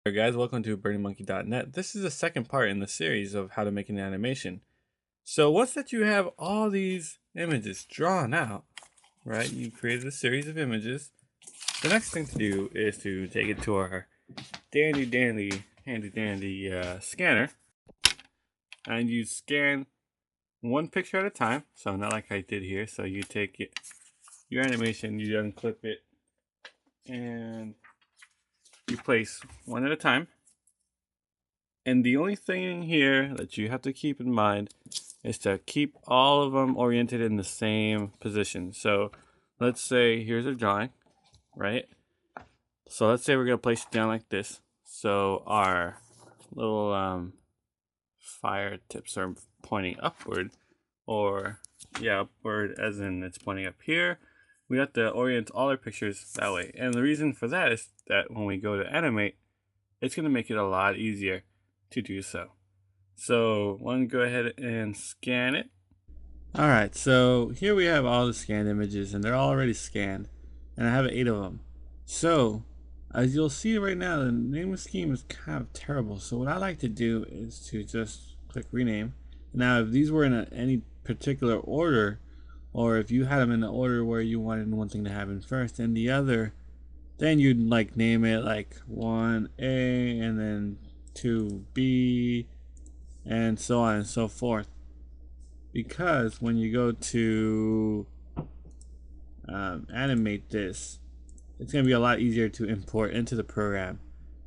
Hey guys, welcome to birdiemonkey.net. This is the second part in the series of how to make an animation. So once that you have all these images drawn out, right, you created a series of images. The next thing to do is to take it to our handy dandy scanner, and you scan one picture at a time. So not like I did here. So you take your animation, you unclip it, and you place one at a time. And the only thing here that you have to keep in mind is to keep all of them oriented in the same position. So let's say here's a drawing, right? So let's say we're going to place it down like this. So our little fire tips are pointing upward, or yeah, upward as in it's pointing up here. We have to orient all our pictures that way. And the reason for that is that when we go to animate, it's going to make it a lot easier to do so. So one, go ahead and scan it. Alright, so here we have all the scanned images, and they're all already scanned, and I have 8 of them. So as you'll see right now, the name scheme is kind of terrible. So what I like to do is to just click rename. Now if these were in any particular order, or if you had them in the order where you wanted one thing to happen first and the other, then you'd like name it like 1A and then 2B and so on and so forth. Because when you go to animate this, it's going to be a lot easier to import into the program.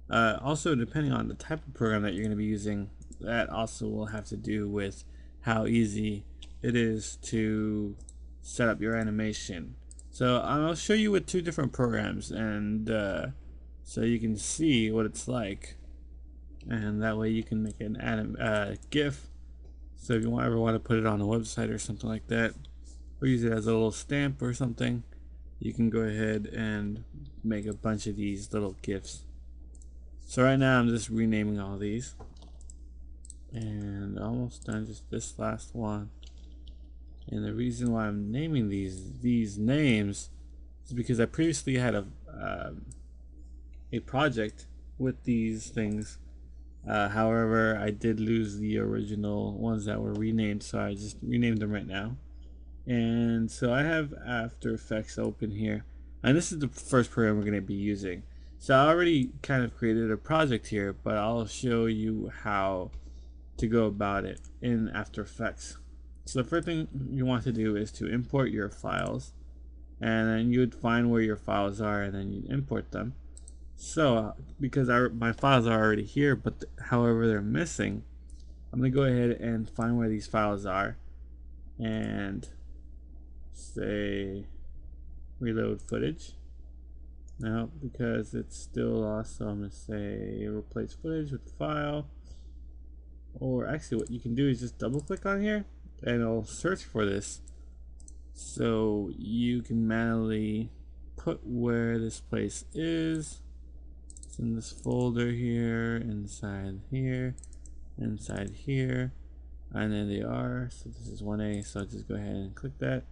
Also, depending on the type of program that you're going to be using, that also will have to do with how easy it is to set up your animation. So I'll show you with 2 different programs, and so you can see what it's like, and that way you can make an GIF. So if you ever want to put it on a website or something like that, or use it as a little stamp or something, you can go ahead and make a bunch of these little GIFs. So right now I'm just renaming all these, and almost done just this last one. And the reason why I'm naming these names is because I previously had a project with these things. However, I did lose the original ones that were renamed, so I just renamed them right now. And so I have After Effects open here, and this is the first program we're going to be using. So I already kind of created a project here, but I'll show you how to go about it in After Effects. So the first thing you want to do is to import your files, and then you would find where your files are, and then you import them. So because my files are already here, but however they're missing, I'm gonna go ahead and find where these files are, and say reload footage. Now because it's still lost, so I'm gonna say replace footage with file. Or actually what you can do is just double click on here and it'll search for this, so you can manually put where this place is. It's in this folder here, inside here, inside here, and then they are. So this is 1A, so I'll just go ahead and click that.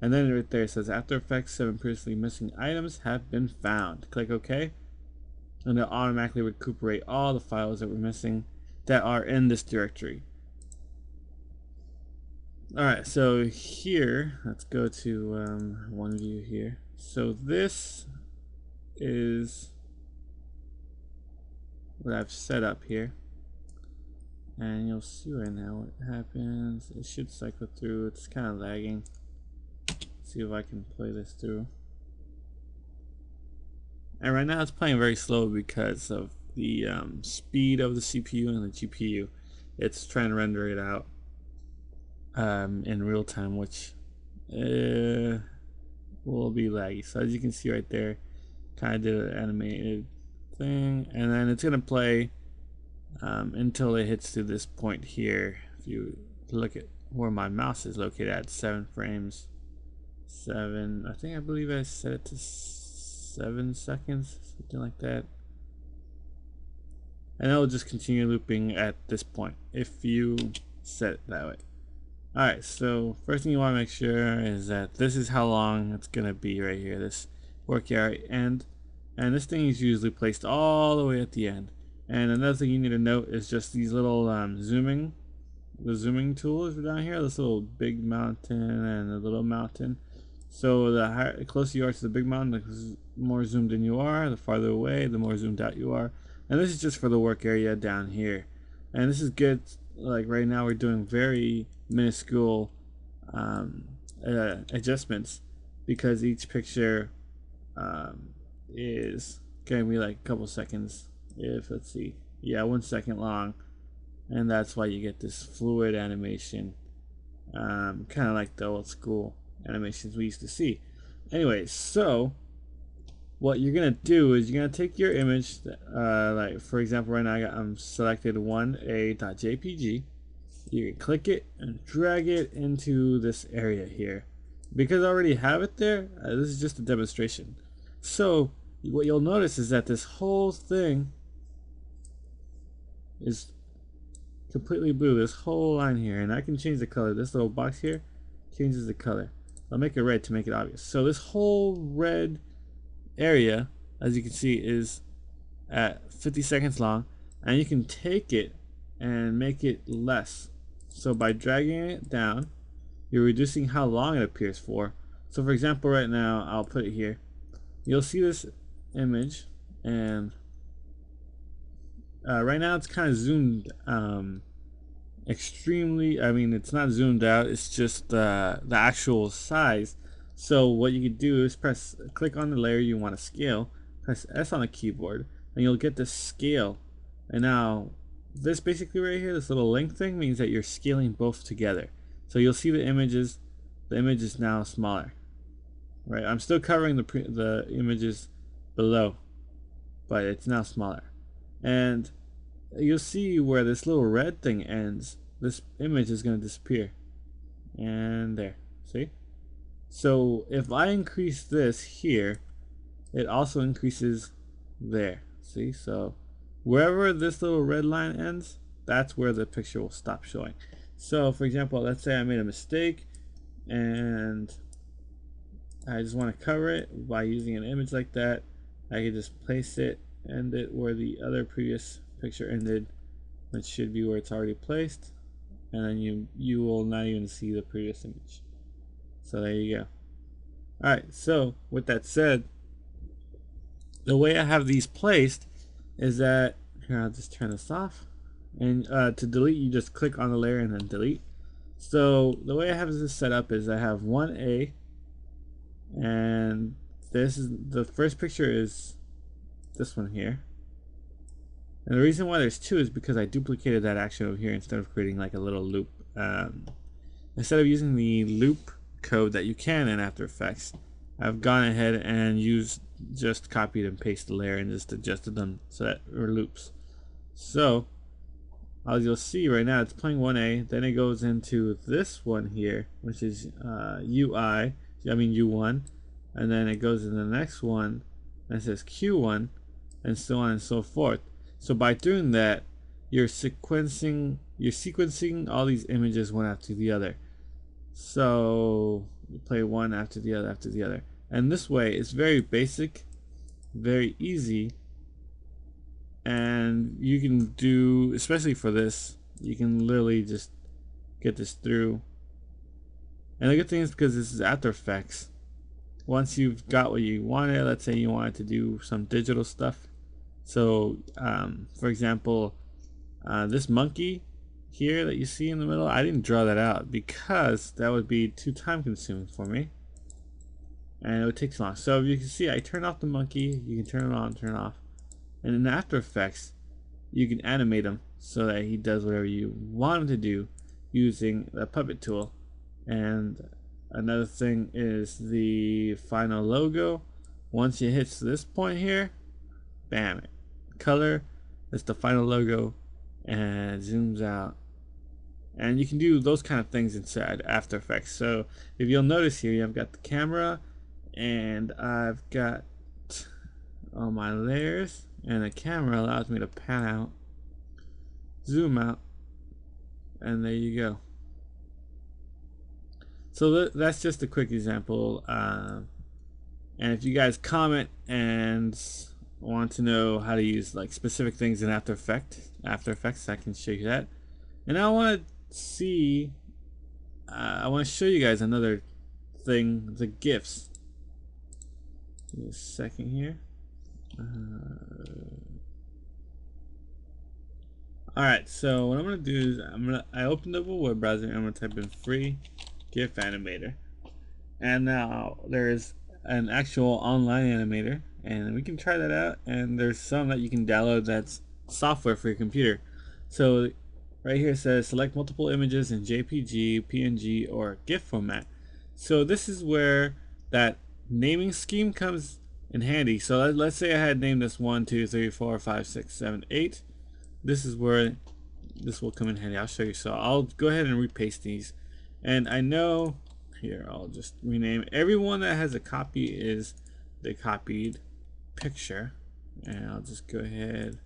And then right there it says After Effects 7 previously missing items have been found. Click OK, and it'll automatically recuperate all the files that were missing that are in this directory. Alright, so here, let's go to one view here. So this is what I've set up here, and you'll see right now what happens. It should cycle through. It's kind of lagging. Let's see if I can play this through. And right now it's playing very slow because of the speed of the CPU and the GPU. It's trying to render it out in real time, which will be laggy. So as you can see right there, kind of did an animated thing, and then it's gonna play until it hits to this point here. If you look at where my mouse is located at 7 frames, I believe I set it to 7 seconds, something like that, and it'll just continue looping at this point if you set it that way. Alright, so first thing you want to make sure is that this is how long it's gonna be right here, this work area end. And this thing is usually placed all the way at the end. And another thing you need to note is just these little the zooming tools down here, this little big mountain and a little mountain. So the closer you are to the big mountain, the more zoomed in you are. The farther away, the more zoomed out you are. And this is just for the work area down here. And this is good. Like right now, we're doing very minuscule adjustments because each picture is gonna be like a couple seconds. If let's see, yeah, 1 second long, and that's why you get this fluid animation, kind of like the old school animations we used to see. Anyway, so what you're gonna do is you're gonna take your image, like for example, right now I'm selected 1a.jpg. You can click it and drag it into this area here. Because I already have it there, this is just a demonstration. So what you'll notice is that this whole thing is completely blue, this whole line here, and I can change the color. This little box here changes the color. I'll make it red to make it obvious. So this whole red area, as you can see, is at 50 seconds long, and you can take it and make it less. So by dragging it down, you're reducing how long it appears for. So for example, right now, I'll put it here. You'll see this image, and right now it's kind of zoomed extremely. I mean, it's not zoomed out, it's just the actual size. So what you can do is click on the layer you want to scale, press S on the keyboard, and you'll get this scale. And now this basically right here, this little link thing, means that you're scaling both together. So you'll see the image is now smaller, right? I'm still covering the images below, but it's now smaller. And you'll see where this little red thing ends, this image is going to disappear. And there, see? So if I increase this here, it also increases there, see? So wherever this little red line ends, that's where the picture will stop showing. So for example, let's say I made a mistake and I just want to cover it by using an image like that. I can just place it, end it where the other previous picture ended, which should be where it's already placed, and then you will not even see the previous image. So there you go. Alright, so with that said, the way I have these placed is that, here, I'll just turn this off, and to delete, you just click on the layer and then delete. So the way I have this set up is I have 1A, and this is the first picture is this one here. And the reason why there's two is because I duplicated that action over here instead of creating like a little loop. Instead of using the loop code that you can in After Effects, I've gone ahead and just copied and pasted the layer and just adjusted them so that it loops. So as you'll see right now, it's playing 1A, then it goes into this one here, which is U1, and then it goes to the next one and it says Q1, and so on and so forth. So by doing that, you're sequencing all these images one after the other. So you play one after the other. And this way, it's very basic, very easy, and you can do, especially for this, you can literally just get this through. And the good thing is, because this is After Effects, once you've got what you wanted, let's say you wanted to do some digital stuff. So for example, this monkey here that you see in the middle, I didn't draw that out because that would be too time consuming for me and it would take too long. So you can see I turn off the monkey, you can turn it on, turn it off, and in After Effects you can animate him so that he does whatever you want him to do using the puppet tool. And another thing is the final logo. Once it hits this point here, bam, color, that's the final logo, and it zooms out. And you can do those kind of things inside After Effects. So if you'll notice here, I've got the camera and I've got all my layers, and the camera allows me to pan out, zoom out, and there you go. So that's just a quick example. And if you guys comment and want to know how to use like specific things in After Effects, I can show you that. And I want to see, I want to show you guys another thing, the GIFs. Give me a second here. Alright, so what I'm gonna do is I opened up a web browser and I'm gonna type in free GIF animator. And now there's an actual online animator, and we can try that out. And there's some that you can download that's software for your computer. So right here it says select multiple images in JPG, PNG, or GIF format. So this is where that naming scheme comes in handy. So let's say I had named this 1, 2, 3, 4, 5, 6, 7, 8. This is where this will come in handy. I'll show you. So I'll go ahead and repaste these. And I know here, I'll just rename everyone that has a copy is the copied picture. And I'll just go ahead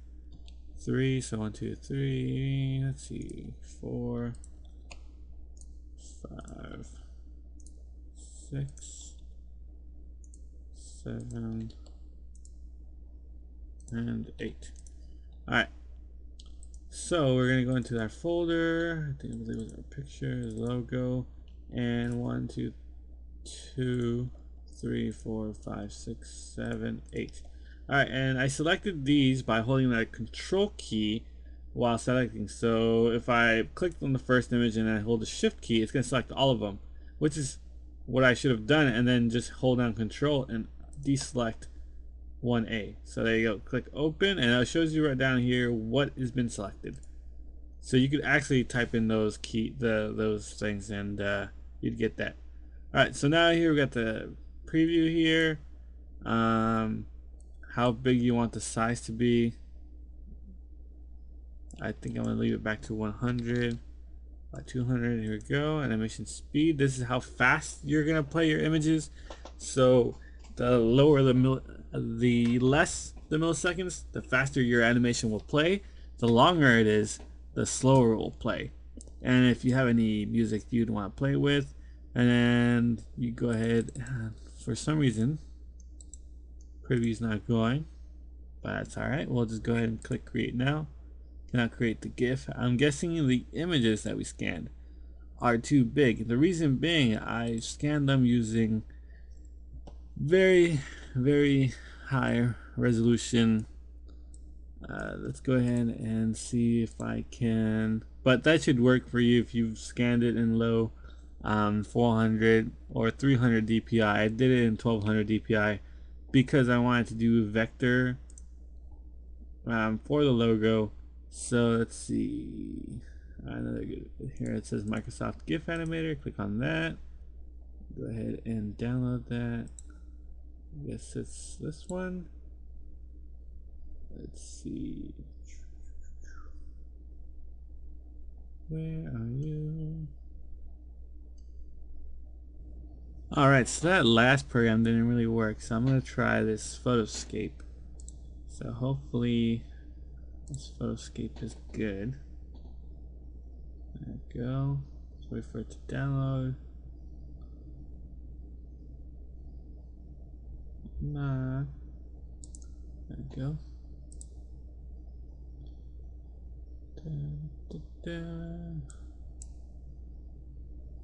3, so 1, 2, 3, let's see, 4, 5, 6, 7, and 8. Alright. So we're gonna go into that folder. I believe it was our picture, logo, and 1, 2, 2, 3, 4, 5, 6, 7, 8. Alright, and I selected these by holding the control key while selecting. So if I clicked on the first image and I hold the shift key, it's gonna select all of them, which is what I should have done, and then just hold down control and deselect 1A. So there you go. Click open, and it shows you right down here what has been selected. So you could actually type in those those things, and you'd get that. All right. So now here we got the preview here. How big you want the size to be? I think I'm gonna leave it back to 100 by 200. Here we go. Animation speed. This is how fast you're gonna play your images. So the lower the less the milliseconds, the faster your animation will play. The longer it is, the slower it will play. And if you have any music you'd want to play with, and then you go ahead, for some reason preview's not going, but that's alright. We'll just go ahead and click create now. Cannot create the GIF. I'm guessing the images that we scanned are too big. The reason being, I scanned them using very high resolution. Let's go ahead and see if I can, but that should work for you if you've scanned it in low 400 or 300 DPI. I did it in 1200 DPI because I wanted to do vector for the logo. So let's see, another good here. It says Microsoft GIF Animator. Click on that. Go ahead and download that. I guess it's this one. Let's see. Where are you? Alright, so that last program didn't really work, so I'm going to try this Photoscape. So hopefully this Photoscape is good. There we go. Let's wait for it to download. Nah. There we go.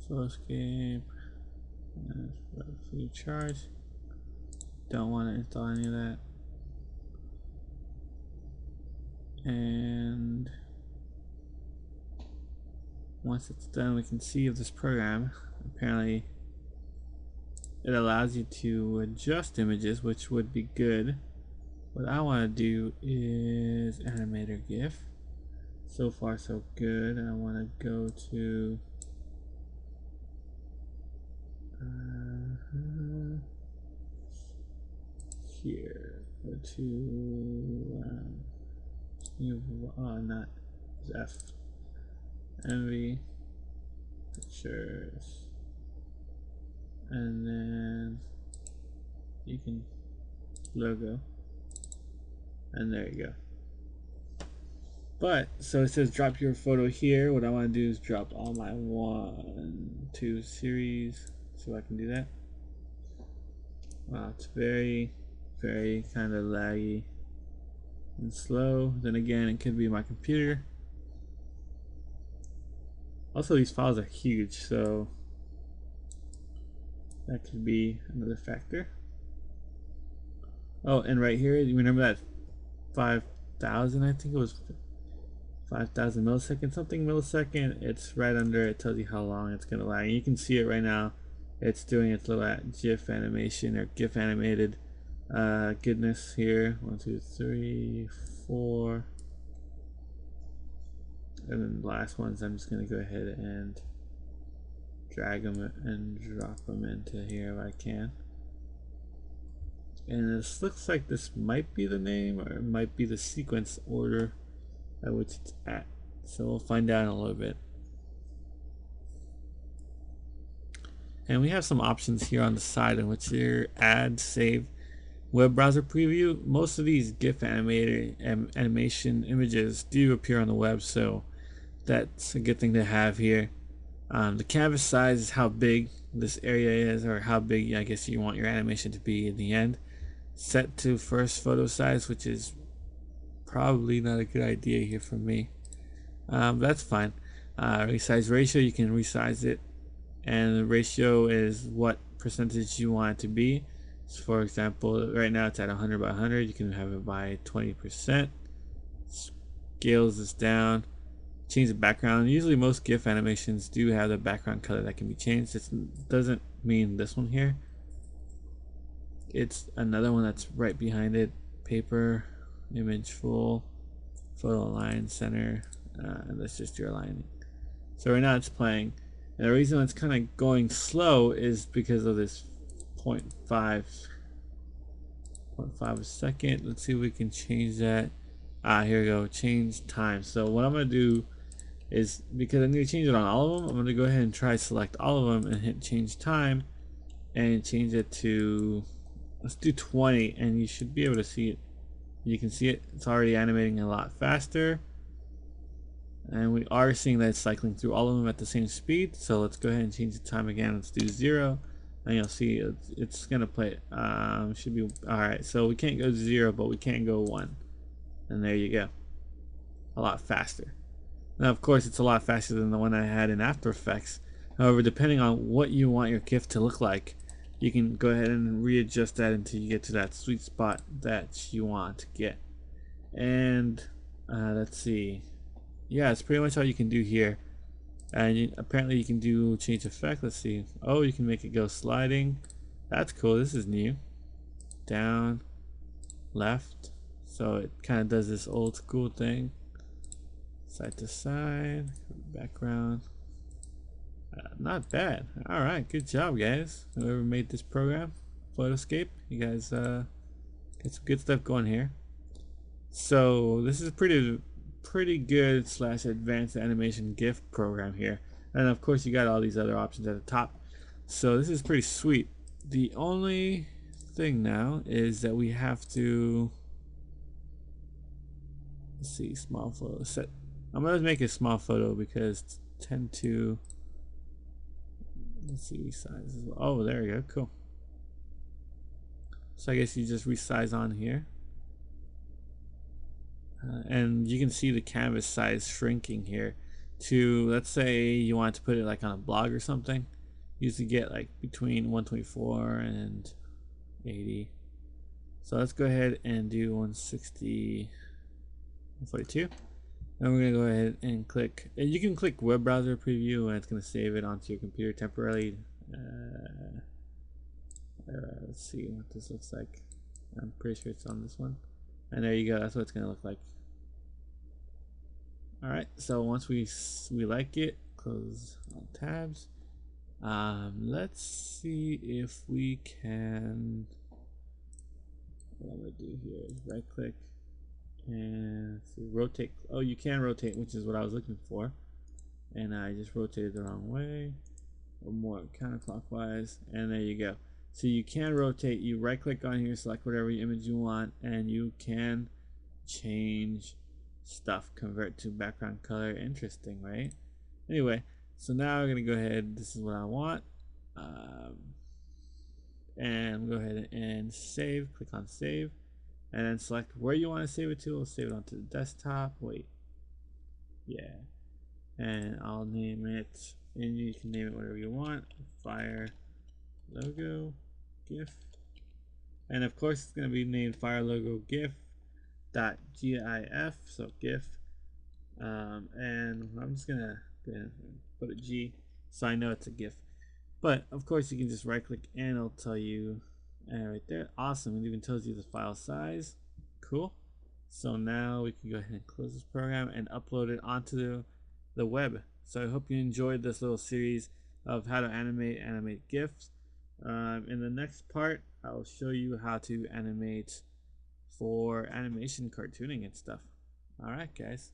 Photoscape. Free charge. Don't want to install any of that. And once it's done, we can see if this program, apparently it allows you to adjust images, which would be good. What I want to do is Animator GIF. So far so good. I want to go to here. Go to not F. Envy pictures, and then you can logo, and there you go. But so it says drop your photo here. What I want to do is drop all my 1, 2 series, so I can do that. Wow, it's very kind of laggy. and slow. Then again, it could be my computer. Also, these files are huge, so that could be another factor. Oh, and right here, you remember that 5,000? I think it was 5,000 milliseconds, something millisecond. It's right under it, tells you how long it's gonna lag. You can see it right now. It's doing its little GIF animation or GIF animated goodness here. 1, 2, 3, 4. And then the last ones, I'm just gonna go ahead and drag them and drop them into here if I can. And this looks like this might be the name, or it might be the sequence order at which it's at. So we'll find out in a little bit. And we have some options here on the side in which your add, save, web browser preview. Most of these GIF animation images do appear on the web, so that's a good thing to have here. The canvas size is how big this area is, or how big I guess you want your animation to be in the end. Set to first photo size, which is probably not a good idea here for me. That's fine. Resize ratio, you can resize it, and the ratio is what percentage you want it to be. So for example, right now it's at 100 by 100. You can have it by 20%. Scales this down. Change the background. Usually most GIF animations do have the background color that can be changed. It doesn't mean this one here. It's another one that's right behind it. Paper, image full, photo align, center, and that's just your aligning. So right now it's playing. And the reason it's kind of going slow is because of this 0.5 a second. Let's see if we can change that. Here we go. Change time. So what I'm going to do is, because I need to change it on all of them, I'm going to go ahead and try select all of them and hit change time and change it to, let's do 20, and you should be able to see it. You can see it. It's already animating a lot faster. And we are seeing that it's cycling through all of them at the same speed. So let's go ahead and change the time again. Let's do 0. And you'll see it's going to play it. Should be alright. So we can't go 0, but we can go 1. And there you go. A lot faster. Now, of course, it's a lot faster than the one I had in After Effects. However, depending on what you want your GIF to look like, you can go ahead and readjust that until you get to that sweet spot that you want to get. And let's see. Yeah, it's pretty much all you can do here. And apparently you can do change effect. Let's see. Oh, you can make it go sliding. That's cool. This is new. Down, left. So it kind of does this old school thing. Side to side, background. Not bad. All right, good job, guys. Whoever made this program, Photoscape, you guys got some good stuff going here. So this is a pretty good / advanced animation GIF program here, and of course you got all these other options at the top. So this is pretty sweet. The only thing now is that we have to, let's see, small photo set. I'm gonna make a small photo because tend to, let's see, resize as well. Oh, there we go, cool. So I guess you just resize on here. And you can see the canvas size shrinking here to, let's say you want to put it like on a blog or something. You usually get like between 124 and 80. So let's go ahead and do 160, 142. And we're going to go ahead and click. You can click web browser preview and it's going to save it onto your computer temporarily. Let's see what this looks like. I'm pretty sure it's on this one. And there you go. That's what it's going to look like. Alright, so once we like it, close all tabs. Let's see if we can, what I'm going to do here is right click and let's see, rotate. Oh, you can rotate, which is what I was looking for. And I just rotated the wrong way, or more counterclockwise, and there you go. So you can rotate. You right click on here, select whatever image you want, and you can change stuff, convert to background color. Interesting, right? Anyway, so now I'm gonna go ahead, this is what I want, and go ahead and save. Click on save, and then select where you want to save it to. We'll save it onto the desktop. Wait, yeah, and I'll name it, and you can name it whatever you want. Fire logo GIF, and of course it's going to be named Fire Logo GIF .gif, so GIF, and I'm just gonna put a G so I know it's a GIF. But of course you can just right click and it'll tell you, and right there, awesome. It even tells you the file size. Cool. So now we can go ahead and close this program and upload it onto the web. So I hope you enjoyed this little series of how to animate GIFs. In the next part, I'll show you how to animate for animation cartooning and stuff. Alright guys.